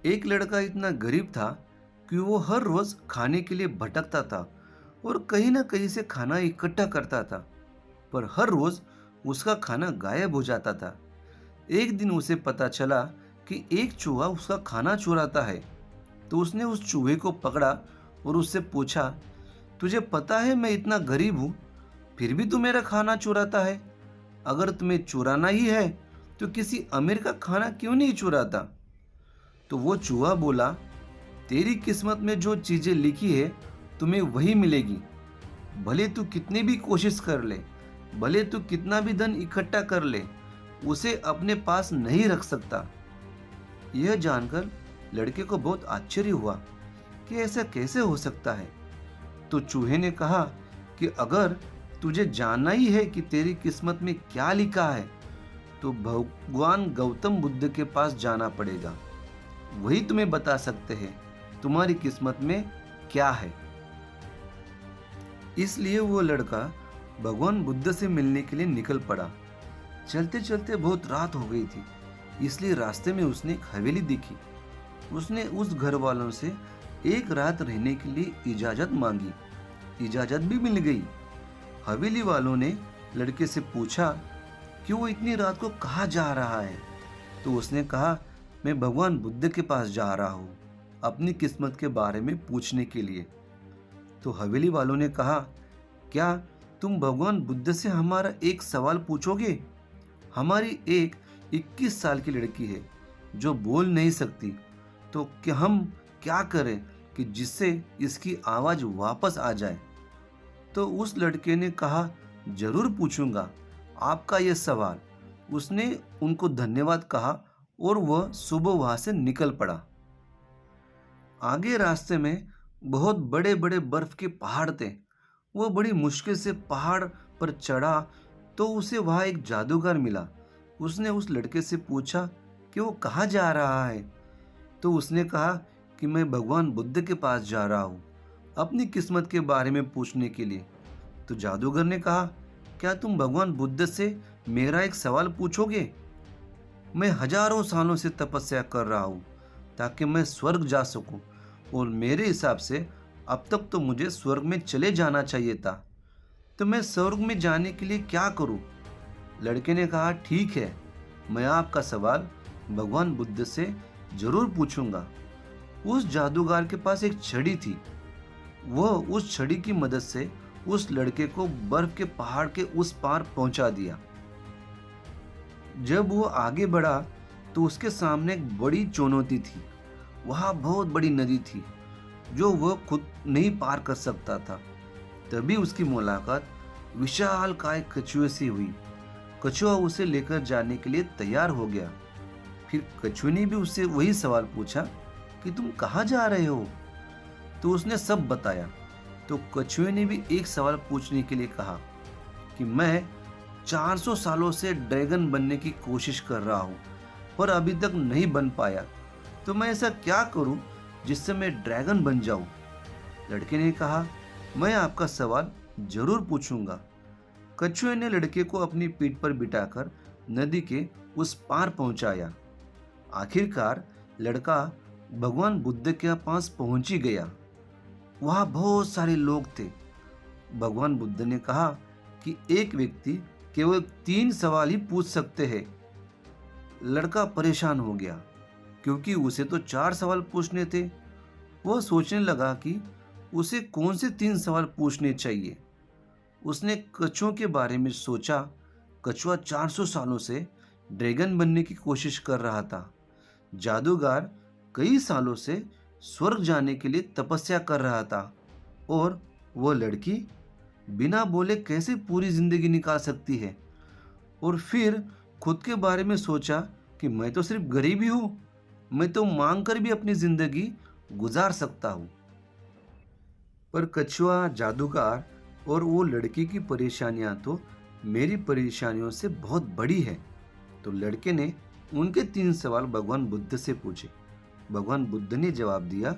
एक लड़का इतना गरीब था कि वो हर रोज खाने के लिए भटकता था और कहीं ना कहीं से खाना इकट्ठा करता था। पर हर रोज उसका खाना गायब हो जाता था। एक दिन उसे पता चला कि एक चूहा उसका खाना चुराता है। तो उसने उस चूहे को पकड़ा और उससे पूछा, तुझे पता है मैं इतना गरीब हूँ, फिर भी तू मेरा खाना चुराता है। अगर तुम्हें चुराना ही है तो किसी अमीर का खाना क्यों नहीं चुराता? तो वो चूहा बोला, तेरी किस्मत में जो चीजें लिखी है तुम्हें वही मिलेगी। भले तू कितनी भी कोशिश कर ले, भले तू कितना भी धन इकट्ठा कर ले, उसे अपने पास नहीं रख सकता। यह जानकर लड़के को बहुत आश्चर्य हुआ कि ऐसा कैसे हो सकता है। तो चूहे ने कहा कि अगर तुझे जानना ही है कि तेरी किस्मत में क्या लिखा है तो भगवान गौतम बुद्ध के पास जाना पड़ेगा। वही तुम्हें बता सकते हैं तुम्हारी किस्मत में क्या है। इसलिए वो लड़का भगवान बुद्ध से मिलने के लिए निकल पड़ा। चलते चलते बहुत रात हो गई थी, इसलिए रास्ते में उसने एक हवेली देखी। उसने उस घर वालों से एक रात रहने के लिए इजाजत मांगी। इजाजत भी मिल गई। हवेली वालों ने लड़के से पूछा कि वो इतनी रात को कहाँ जा रहा है। तो उसने कहा, मैं भगवान बुद्ध के पास जा रहा हूँ अपनी किस्मत के बारे में पूछने के लिए। तो हवेली वालों ने कहा, क्या तुम भगवान बुद्ध से हमारा एक सवाल पूछोगे? हमारी एक 21 साल की लड़की है जो बोल नहीं सकती, तो क्या हम क्या करें कि जिससे इसकी आवाज वापस आ जाए? तो उस लड़के ने कहा, जरूर पूछूंगा आपका यह सवाल। उसने उनको धन्यवाद कहा और वह सुबह वहां से निकल पड़ा। आगे रास्ते में बहुत बड़े बड़े बर्फ के पहाड़ थे। वो बड़ी मुश्किल से पहाड़ पर चढ़ा तो उसे वहां एक जादूगर मिला। उसने उस लड़के से पूछा कि वो कहाँ जा रहा है। तो उसने कहा कि मैं भगवान बुद्ध के पास जा रहा हूँ अपनी किस्मत के बारे में पूछने के लिए। तो जादूगर ने कहा, क्या तुम भगवान बुद्ध से मेरा एक सवाल पूछोगे? मैं हजारों सालों से तपस्या कर रहा हूँ ताकि मैं स्वर्ग जा सकूं, और मेरे हिसाब से अब तक तो मुझे स्वर्ग में चले जाना चाहिए था। तो मैं स्वर्ग में जाने के लिए क्या करूं? लड़के ने कहा, ठीक है, मैं आपका सवाल भगवान बुद्ध से जरूर पूछूंगा। उस जादूगर के पास एक छड़ी थी। वह उस छड़ी की मदद से उस लड़के को बर्फ के पहाड़ के उस पार पहुंचा दिया। जब वो आगे बढ़ा तो उसके सामने एक बड़ी चुनौती थी। वहां बहुत बड़ी नदी थी जो वह खुद नहीं पार कर सकता था। तभी उसकी मुलाकात विशाल काय कछुए से हुई। कछुआ उसे लेकर जाने के लिए तैयार हो गया। फिर कछुए ने भी उससे वही सवाल पूछा कि तुम कहाँ जा रहे हो? तो उसने सब बताया। तो कछुए ने भी एक सवाल पूछने के लिए कहा कि मैं 400 सालों से ड्रैगन बनने की कोशिश कर रहा हूं पर अभी तक नहीं बन पाया। तो मैं ऐसा क्या करूं जिससे मैं ड्रैगन बन जाऊं? लड़के ने कहा, मैं आपका सवाल जरूर पूछूंगा। कछुए ने लड़के को अपनी पीठ पर बिठाकर नदी के उस पार पहुंचाया। आखिरकार लड़का भगवान बुद्ध के पास पहुंच ही गया। वहां बहुत सारे लोग थे। भगवान बुद्ध ने कहा कि एक व्यक्ति केवल 3 सवाल ही पूछ सकते हैं। लड़का परेशान हो गया क्योंकि उसे तो 4 सवाल पूछने थे। वह सोचने लगा कि उसे कौन से 3 सवाल पूछने चाहिए। उसने कछुओं के बारे में सोचा। कछुआ 400 सालों से ड्रैगन बनने की कोशिश कर रहा था। जादूगर कई सालों से स्वर्ग जाने के लिए तपस्या कर रहा था, और वह लड़की बिना बोले कैसे पूरी जिंदगी निकाल सकती है। और फिर खुद के बारे में सोचा कि मैं तो सिर्फ गरीब ही हूं, मैं तो मांग कर भी अपनी जिंदगी गुजार सकता हूं। पर कछुआ, जादूगर और वो लड़की की परेशानियां तो मेरी परेशानियों से बहुत बड़ी है। तो लड़के ने उनके 3 सवाल भगवान बुद्ध से पूछे। भगवान बुद्ध ने जवाब दिया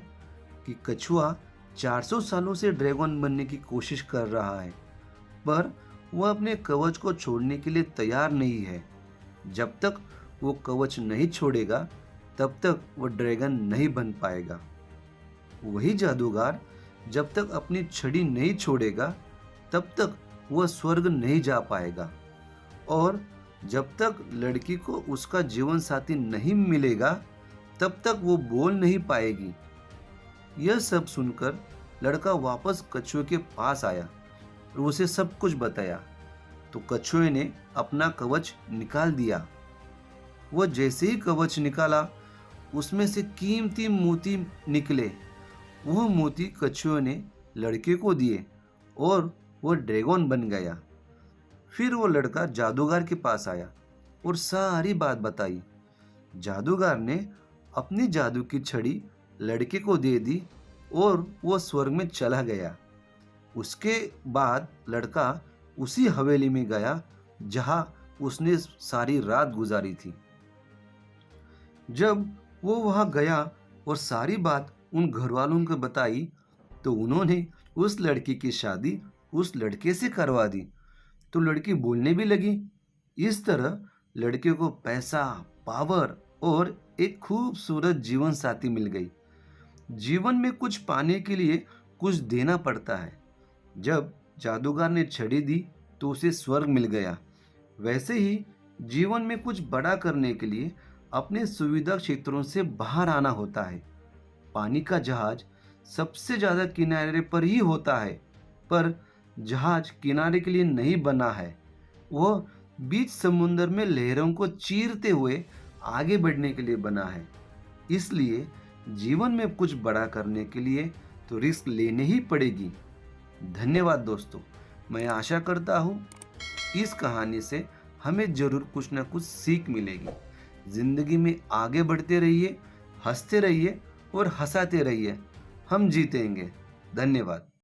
कि कछुआ 400 सालों से ड्रैगन बनने की कोशिश कर रहा है, पर वह अपने कवच को छोड़ने के लिए तैयार नहीं है। जब तक वो कवच नहीं छोड़ेगा तब तक वो ड्रैगन नहीं बन पाएगा। वही जादूगर जब तक अपनी छड़ी नहीं छोड़ेगा तब तक वह स्वर्ग नहीं जा पाएगा, और जब तक लड़की को उसका जीवन साथी नहीं मिलेगा तब तक वो बोल नहीं पाएगी। यह सब सुनकर लड़का वापस कछुए के पास आया और उसे सब कुछ बताया। तो कछुए ने अपना कवच निकाल दिया। वह जैसे ही कवच निकाला उसमें से कीमती मोती निकले। वह मोती कछुए ने लड़के को दिए और वह ड्रैगन बन गया। फिर वो लड़का जादूगर के पास आया और सारी बात बताई। जादूगर ने अपनी जादू की छड़ी लड़के को दे दी और वो स्वर्ग में चला गया। उसके बाद लड़का उसी हवेली में गया जहां उसने सारी रात गुजारी थी। जब वो वहां गया और सारी बात उन घरवालों को बताई तो उन्होंने उस लड़की की शादी उस लड़के से करवा दी। तो लड़की बोलने भी लगी। इस तरह लड़के को पैसा, पावर और एक खूबसूरत जीवन साथी मिल गई। जीवन में कुछ पाने के लिए कुछ देना पड़ता है। जब जादूगर ने छड़ी दी तो उसे स्वर्ग मिल गया। वैसे ही जीवन में कुछ बड़ा करने के लिए अपने सुविधा क्षेत्रों से बाहर आना होता है। पानी का जहाज सबसे ज्यादा किनारे पर ही होता है, पर जहाज किनारे के लिए नहीं बना है। वह बीच समुद्र में लहरों को चीरते हुए आगे बढ़ने के लिए बना है। इसलिए जीवन में कुछ बड़ा करने के लिए तो रिस्क लेने ही पड़ेगी। धन्यवाद दोस्तों। मैं आशा करता हूँ इस कहानी से हमें जरूर कुछ ना कुछ सीख मिलेगी। जिंदगी में आगे बढ़ते रहिए, हंसते रहिए और हंसाते रहिए। हम जीतेंगे। धन्यवाद।